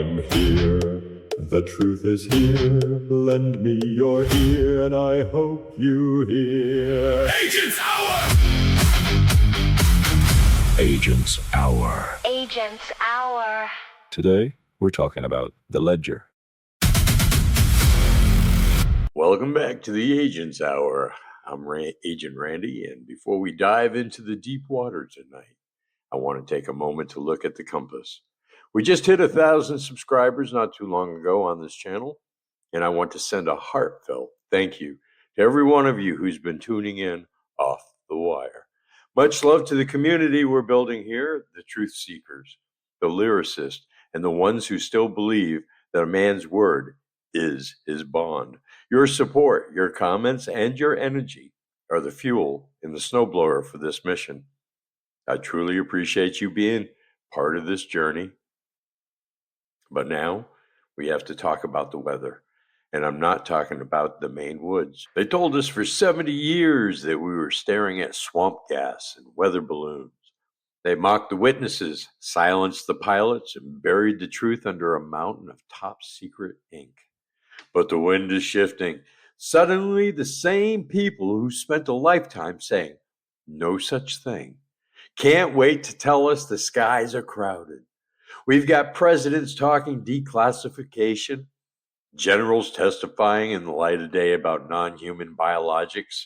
I'm here, the truth is here. Lend me your ear, and I hope you hear. Agents Hour! Agents Hour. Agents Hour. Today, we're talking about the ledger. Welcome back to the Agents Hour. I'm Agent Randy, and before we dive into the deep water tonight, I want to take a moment to look at the compass. We just hit 1,000 subscribers not too long ago on this channel, and I want to send a heartfelt thank you to every one of you who's been tuning in off the wire. Much love to the community we're building here, the truth seekers, the lyricists, and the ones who still believe that a man's word is his bond. Your support, your comments, and your energy are the fuel in the snowblower for this mission. I truly appreciate you being part of this journey. But now we have to talk about the weather. And I'm not talking about the Maine woods. They told us for 70 years that we were staring at swamp gas and weather balloons. They mocked the witnesses, silenced the pilots, and buried the truth under a mountain of top secret ink. But the wind is shifting. Suddenly, the same people who spent a lifetime saying no such thing can't wait to tell us the skies are crowded. We've got presidents talking declassification, generals testifying in the light of day about non-human biologics.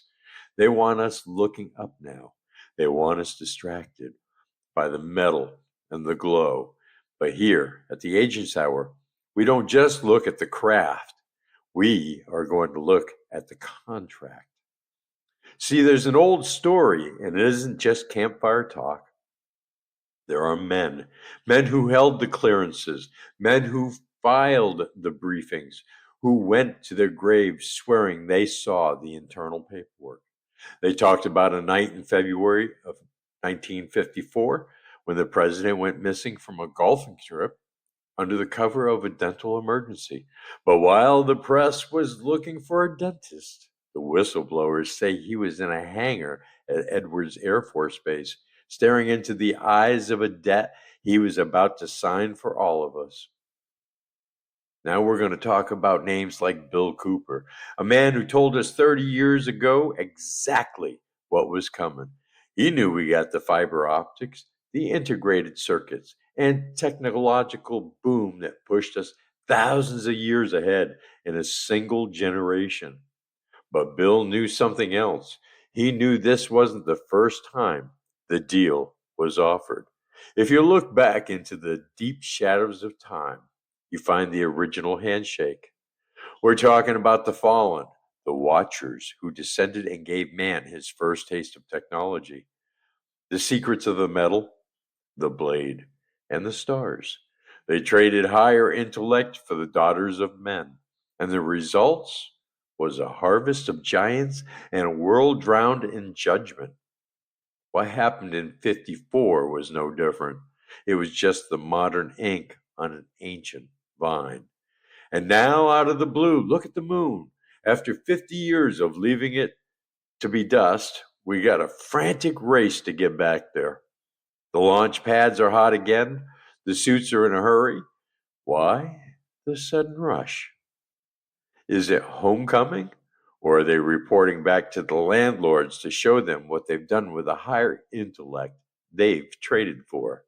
They want us looking up now. They want us distracted by the metal and the glow. But here at the Agents Hour, we don't just look at the craft. We are going to look at the contract. See, there's an old story, and it isn't just campfire talk. There are men who held the clearances, men who filed the briefings, who went to their graves swearing they saw the internal paperwork. They talked about a night in February of 1954 when the president went missing from a golfing trip under the cover of a dental emergency. But while the press was looking for a dentist, the whistleblowers say he was in a hangar at Edwards Air Force Base, staring into the eyes of a debt he was about to sign for all of us. Now we're going to talk about names like Bill Cooper, a man who told us 30 years ago exactly what was coming. He knew we got the fiber optics, the integrated circuits, and technological boom that pushed us thousands of years ahead in a single generation. But Bill knew something else. He knew this wasn't the first time the deal was offered. If you look back into the deep shadows of time, you find the original handshake. We're talking about the fallen, the watchers who descended and gave man his first taste of technology. The secrets of the metal, the blade, and the stars. They traded higher intellect for the daughters of men. And the results was a harvest of giants and a world drowned in judgment. What happened in 54 was no different. It was just the modern ink on an ancient vine. And now, out of the blue, look at the moon. After 50 years of leaving it to be dust, we got a frantic race to get back there. The launch pads are hot again. The suits are in a hurry. Why the sudden rush? Is it homecoming? Or are they reporting back to the landlords to show them what they've done with the higher intellect they've traded for?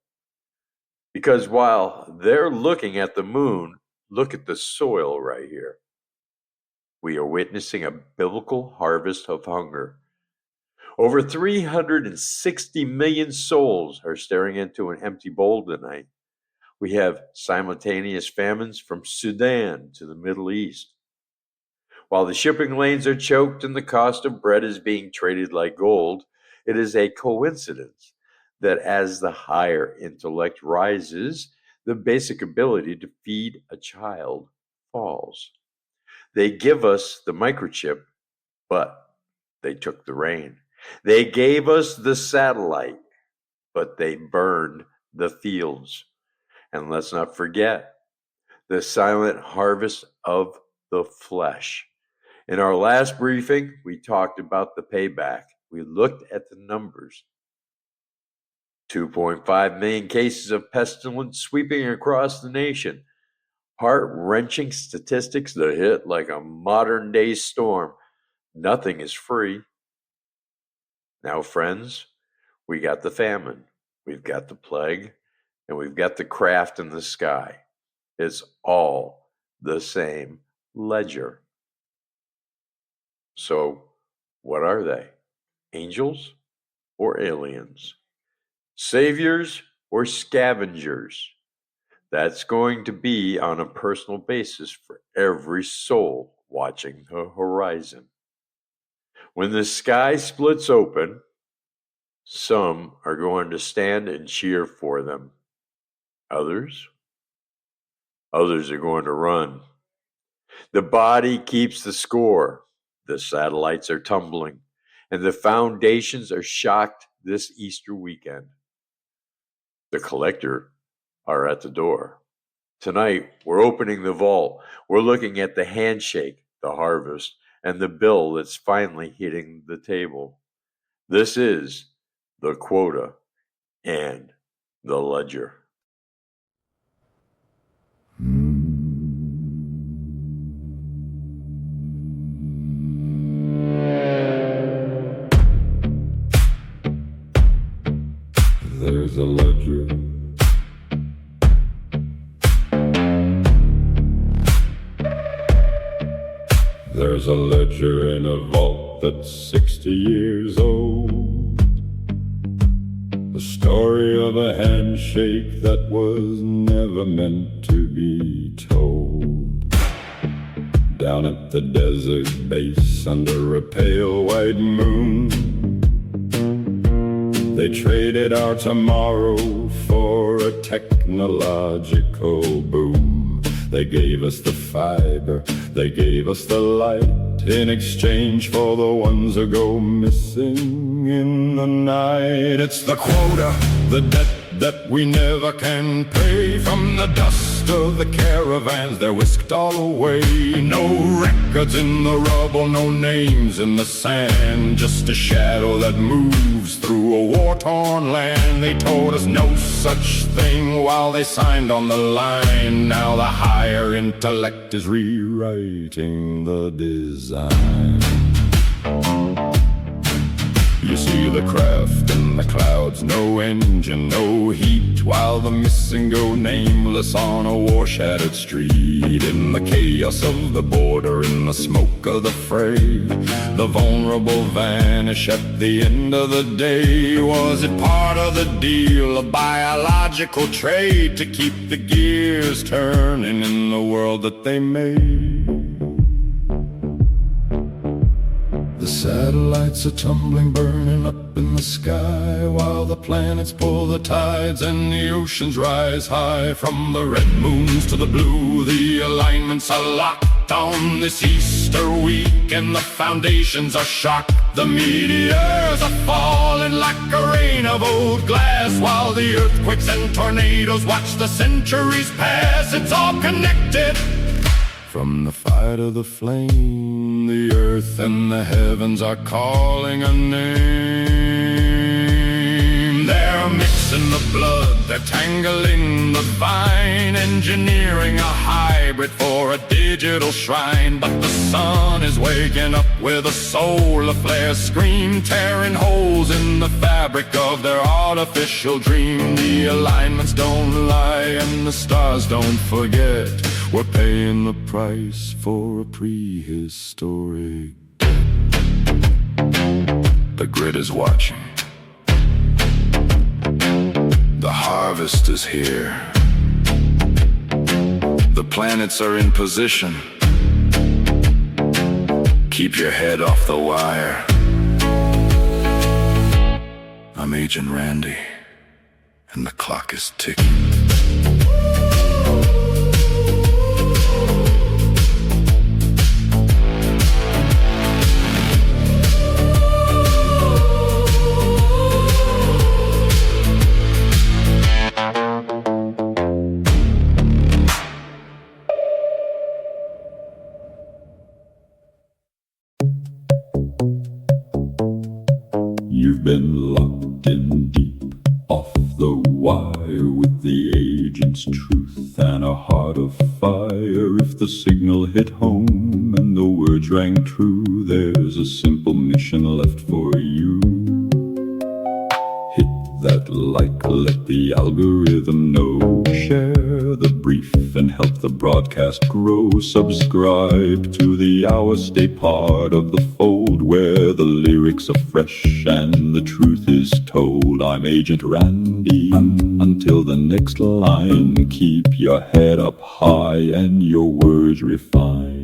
Because while they're looking at the moon, look at the soil right here. We are witnessing a biblical harvest of hunger. Over 360 million souls are staring into an empty bowl tonight. We have simultaneous famines from Sudan to the Middle East. While the shipping lanes are choked and the cost of bread is being traded like gold, it is a coincidence that as the higher intellect rises, the basic ability to feed a child falls. They give us the microchip, but they took the rain. They gave us the satellite, but they burned the fields. And let's not forget the silent harvest of the flesh. In our last briefing, we talked about the payback. We looked at the numbers. 2.5 million cases of pestilence sweeping across the nation. Heart-wrenching statistics that hit like a modern-day storm. Nothing is free. Now, friends, we got the famine, we've got the plague, and we've got the craft in the sky. It's all the same ledger. So, what are they? Angels or aliens? Saviors or scavengers? That's going to be on a personal basis for every soul watching the horizon. When the sky splits open, some are going to stand and cheer for them. Others are going to run. The body keeps the score. The satellites are tumbling, and the foundations are shocked this Easter weekend. The collector are at the door. Tonight, we're opening the vault. We're looking at the handshake, the harvest, and the bill that's finally hitting the table. This is the quota and the ledger. There's a ledger. There's a ledger in a vault that's 60 years old. The story of a handshake that was never meant to be told. Down at the desert base under a pale white moon, they traded our tomorrow for a technological boom. They gave us the fiber, they gave us the light, in exchange for the ones who go missing in the night. It's the quota, the debt that we never can pay. From the dust of the caravans they're whisked all away. No records in the rubble, no names in the sand, just a shadow that moves through a war-torn land. They told us no such thing while they signed on the line. Now the higher intellect is rewriting the design. You see the craft in the clouds, no engine, no heat, while the missing go nameless on a war-shattered street. In the chaos of the border, in the smoke of the fray, the vulnerable vanish at the end of the day. Was it part of the deal, a biological trade, to keep the gears turning in the world that they made? The satellites are tumbling, burning up in the sky, while the planets pull the tides and the oceans rise high. From the red moons to the blue, the alignments are locked on this Easter week, and the foundations are shocked. The meteors are falling like a rain of old glass, while the earthquakes and tornadoes watch the centuries pass. It's all connected. From the fire to the flame, the earth and the heavens are calling a name. They're mixing the blood, they're tangling the vine, engineering a hybrid for a digital shrine. But the sun is waking up with a solar flare scream, tearing holes in the fabric of their artificial dream. The alignments don't lie and the stars don't forget. We're paying the price for a prehistoric debt. The grid is watching. The harvest is here. The planets are in position. Keep your head off the wire. I'm Agent Randy, and the clock is ticking. You've been locked in deep off the wire with the of fire. If the signal hit home and the words rang true, there's a simple mission left for you. Hit that like, let the algorithm know. Share the brief and help the broadcast grow. Subscribe to the hour, stay part of the fold, where the lyrics are fresh and the truth is told. I'm Agent Randy. Until the next line, keep your head up high and your words refined.